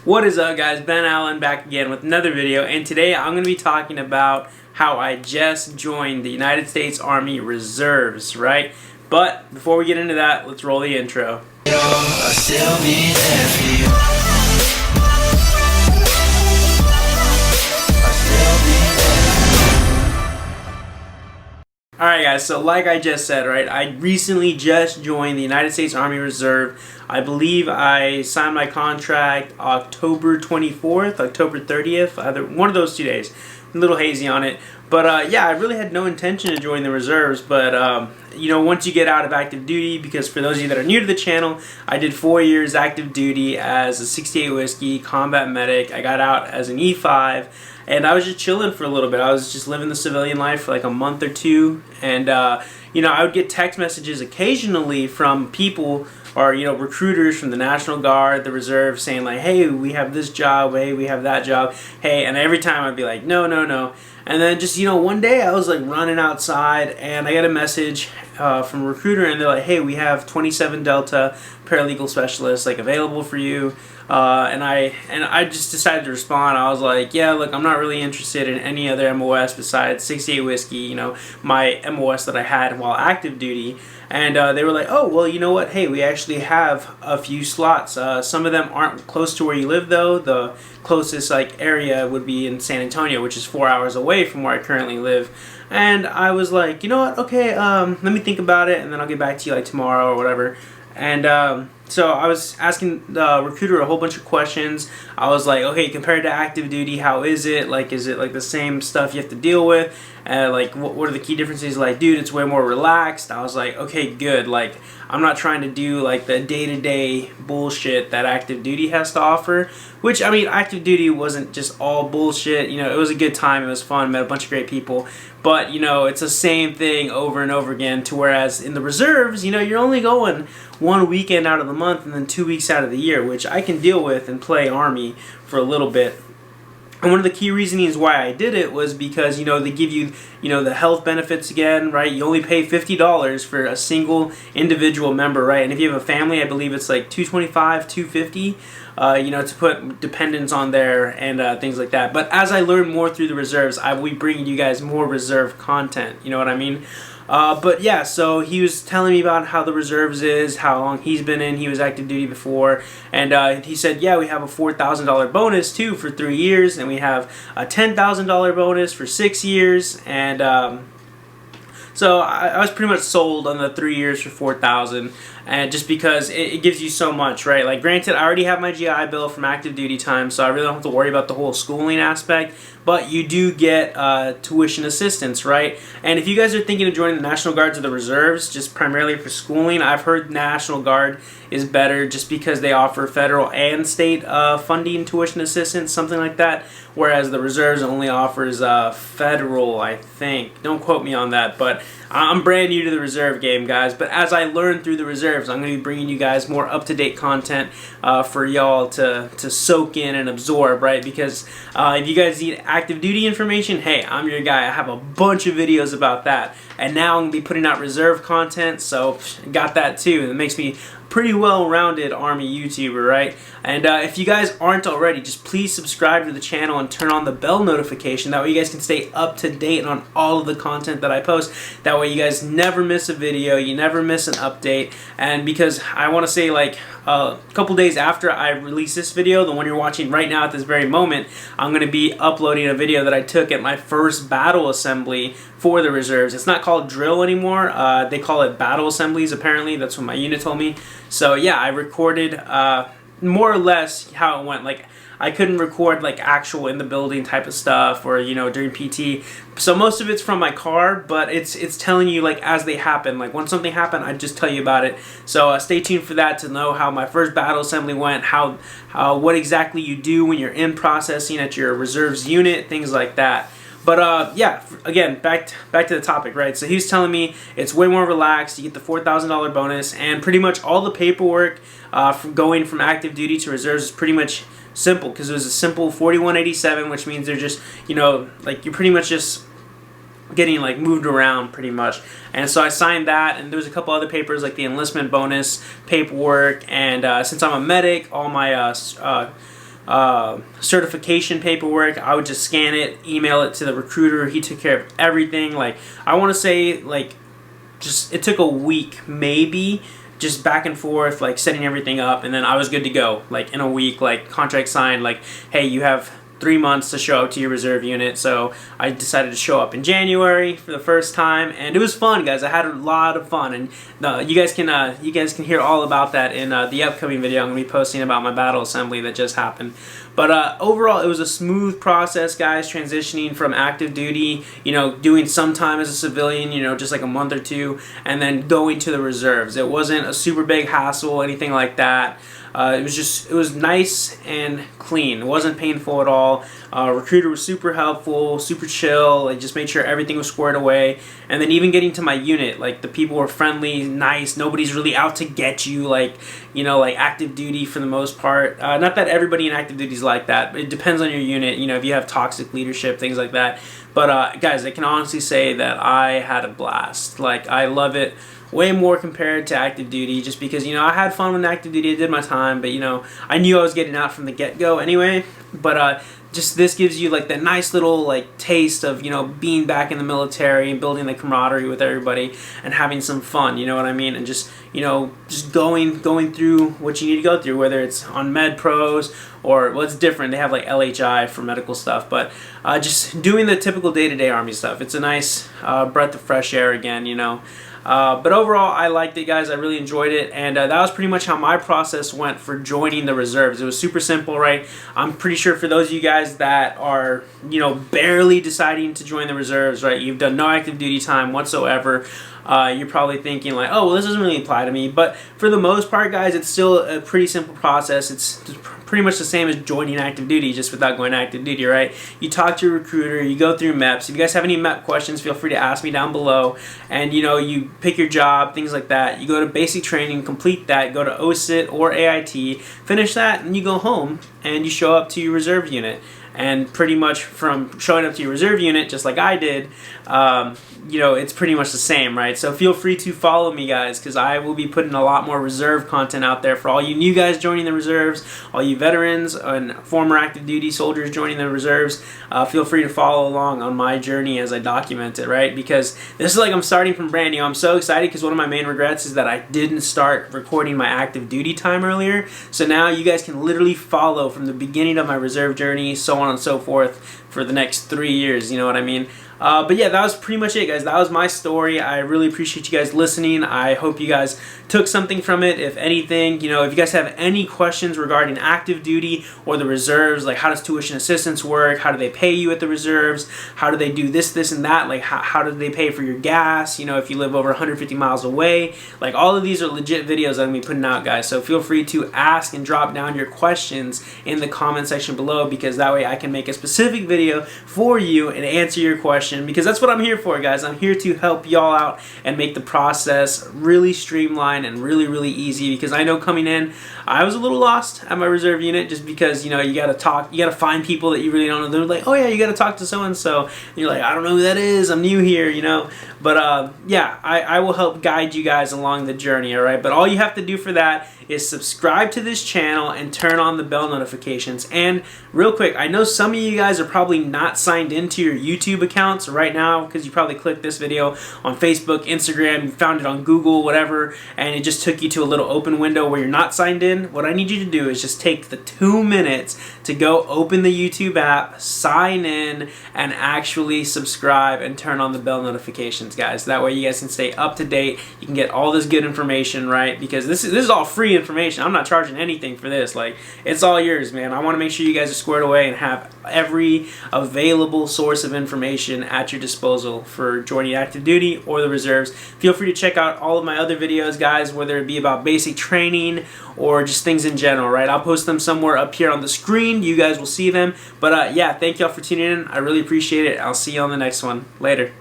What is up, guys? Ben Allen back again with another video, and today I'm going to be talking about how I just joined the United States Army Reserves, right? But before we get into that, let's roll the intro. Alright guys, so like I just said, right, I recently just joined the United States Army Reserve. I believe I signed my contract October 24th, October 30th, either one of those 2 days. A little hazy on it. But yeah, I really had no intention to join the reserves, but you know, once you get out of active duty, because for those of you that are new to the channel, I did 4 years active duty as a 68 Whiskey combat medic. I got out as an E5, and I was just chilling for a little bit. I was just living the civilian life for like a month or two, and you know, I would get text messages occasionally from people, or you know, recruiters from the National Guard, the Reserve, saying like, hey, we have this job, hey, we have that job, hey, and every time I'd be like, no, no, no. And then just, you know, one day I was like running outside and I got a message from a recruiter, and they're like, hey, we have 27 Delta paralegal specialists like available for you. And I just decided to respond. I was like, yeah, look, I'm not really interested in any other MOS besides 68 Whiskey, you know, my MOS that I had while active duty. And they were like, oh, well, you know what, hey, we actually have a few slots. Some of them aren't close to where you live, though. The closest like area would be in San Antonio, which is 4 hours away from where I currently live. And I was like, you know what, okay, let me think about it, and then I'll get back to you like tomorrow or whatever. And so I was asking the recruiter a whole bunch of questions. I was like, okay, compared to active duty, how is it? Like, is it like the same stuff you have to deal with? Like, what are the key differences? Like, dude, it's way more relaxed. I was like, okay, good. Like, I'm not trying to do like the day-to-day bullshit that active duty has to offer. Which, I mean, active duty wasn't just all bullshit. You know, it was a good time. It was fun. Met a bunch of great people. But, you know, it's the same thing over and over again. To whereas in the reserves, you know, you're only going one weekend out of the month and then 2 weeks out of the year, which I can deal with and play Army for a little bit. And one of the key reasons why I did it was because, you know, they give you, you know, the health benefits again, right? You only pay $50 for a single individual member, right? And if you have a family, I believe it's like $225, $250, you know, to put dependents on there and things like that. But as I learn more through the reserves, I will be bringing you guys more reserve content, you know what I mean? But yeah, so he was telling me about how the reserves is, how long he's been in. He was active duty before, and he said, yeah, we have a $4,000 bonus too for 3 years, and we have a $10,000 bonus for 6 years, and so I was pretty much sold on the 3 years for $4,000, and just because it gives you so much, right? Like, granted, I already have my GI Bill from active duty time, so I really don't have to worry about the whole schooling aspect, but you do get tuition assistance, right? And if you guys are thinking of joining the National Guards or the Reserves, just primarily for schooling, I've heard National Guard is better just because they offer federal and state funding tuition assistance, something like that, whereas the Reserves only offers federal, I think. Don't quote me on that, but I'm brand new to the reserve game, guys. But as I learn through the reserves, I'm going to be bringing you guys more up-to-date content for y'all to soak in and absorb, right? Because if you guys need active duty information, hey, I'm your guy. I have a bunch of videos about that. And now I'm going to be putting out reserve content, so got that too. And it makes me pretty well-rounded Army YouTuber, right? And if you guys aren't already, just please subscribe to the channel and turn on the bell notification. That way you guys can stay up to date on all of the content that I post. That way you guys never miss a video, you never miss an update. And because I want to say, like, a couple days after I release this video, the one you're watching right now at this very moment, I'm going to be uploading a video that I took at my first battle assembly for the reserves. It's not called drill anymore. They call it battle assemblies, apparently. That's what my unit told me. So yeah, I recorded more or less how it went. Like, I couldn't record like actual in the building type of stuff, or you know, during PT. So most of it's from my car, but it's telling you like as they happen. Like when something happened, I just tell you about it. So stay tuned for that to know how my first battle assembly went, how what exactly you do when you're in processing at your reserves unit, things like that. But yeah, again, back to the topic, right? So he was telling me it's way more relaxed. You get the $4,000 bonus, and pretty much all the paperwork from going from active duty to reserves is pretty much simple, because it was a simple 4187, which means they're just, you know, like you're pretty much just getting like moved around pretty much. And so I signed that, and there was a couple other papers like the enlistment bonus paperwork, and since I'm a medic, all my certification paperwork. I would just scan it, email it to the recruiter. He took care of everything. Like, I want to say, like, just it took a week maybe, just back and forth, like setting everything up, and then I was good to go. Like in a week, like contract signed, like, hey, you have 3 months to show up to your reserve unit. So I decided to show up in January for the first time, and it was fun, guys. I had a lot of fun, and you guys can hear all about that in the upcoming video I'm gonna be posting about my battle assembly that just happened. But overall, it was a smooth process, guys, transitioning from active duty, you know, doing some time as a civilian, you know, just like a month or two, and then going to the reserves. It wasn't a super big hassle, anything like that. It was nice and clean. It wasn't painful at all. Recruiter was super helpful, super chill. Like, just made sure everything was squared away. And then even getting to my unit, like, the people were friendly, nice. Nobody's really out to get you, like, you know, like active duty for the most part. Not that everybody in active duty is like that, but it depends on your unit. You know, if you have toxic leadership, things like that. But guys, I can honestly say that I had a blast. Like, I love it way more compared to active duty, just because, you know, I had fun with active duty. I did my time, but, you know, I knew I was getting out from the get-go anyway. But just this gives you like that nice little like taste of, you know, being back in the military and building the camaraderie with everybody and having some fun, you know what I mean? And just, you know, just going through what you need to go through, whether it's on Med Pros or, well, it's different. They have like LHI for medical stuff, but just doing the typical day-to-day Army stuff. It's a nice breath of fresh air again, you know. But overall, I liked it, guys. I really enjoyed it, and that was pretty much how my process went for joining the reserves. It was super simple, right? I'm pretty sure for those of you guys that are, you know, barely deciding to join the reserves, right? You've done no active duty time whatsoever. You're probably thinking like, oh, well, this doesn't really apply to me. But for the most part, guys, it's still a pretty simple process. It's pretty much the same as joining active duty, just without going to active duty, right? You talk to your recruiter, you go through MEPS. If you guys have any MEP questions, feel free to ask me down below. And, you know, you pick your job, things like that. You go to basic training, complete that, go to OSIT or AIT, finish that, and you go home and you show up to your reserve unit. And pretty much from showing up to your reserve unit, just like I did, you know, it's pretty much the same, right? So feel free to follow me, guys, because I will be putting a lot more reserve content out there for all you new guys joining the reserves, all you veterans and former active duty soldiers joining the reserves. Feel free to follow along on my journey as I document it, right? Because this is like I'm starting from brand new. I'm so excited because one of my main regrets is that I didn't start recording my active duty time earlier. So now you guys can literally follow from the beginning of my reserve journey, so on and so forth, for the next 3 years, you know what I mean? But yeah, that was pretty much it, guys. That was my story. I really appreciate you guys listening. I hope you guys took something from it. If anything, you know, if you guys have any questions regarding active duty or the reserves, like how does tuition assistance work? How do they pay you at the reserves? How do they do this, this, and that? Like how do they pay for your gas? You know, if you live over 150 miles away, like all of these are legit videos I'm gonna be putting out, guys. So feel free to ask and drop down your questions in the comment section below, because that way I can make a specific video for you and answer your question. Because that's what I'm here for, guys. I'm here to help y'all out and make the process really streamlined and really, really easy. Because I know coming in, I was a little lost at my reserve unit, just because, you know, you gotta talk, you gotta find people that you really don't know. They're like, oh yeah, you gotta talk to so and so. You're like, I don't know who that is. I'm new here, you know. But yeah, I will help guide you guys along the journey. All right. But all you have to do for that is subscribe to this channel and turn on the bell notifications. And real quick, I know some of you guys are probably not signed into your YouTube accounts right now, because you probably clicked this video on Facebook, Instagram, you found it on Google, whatever, and it just took you to a little open window where you're not signed in. What I need you to do is just take the 2 minutes to go open the YouTube app, sign in, and actually subscribe and turn on the bell notifications, guys. That way you guys can stay up to date. You can get all this good information, right? Because this is all free information. I'm not charging anything for this. Like, it's all yours, man. I want to make sure you guys are squared away and have every available source of information at your disposal for joining active duty or the reserves. Feel free to check out all of my other videos, guys, whether it be about basic training or just things in general, right? I'll post them somewhere up here on the screen. You guys will see them. But yeah, thank y'all for tuning in. I really appreciate it. I'll see you on the next one. Later.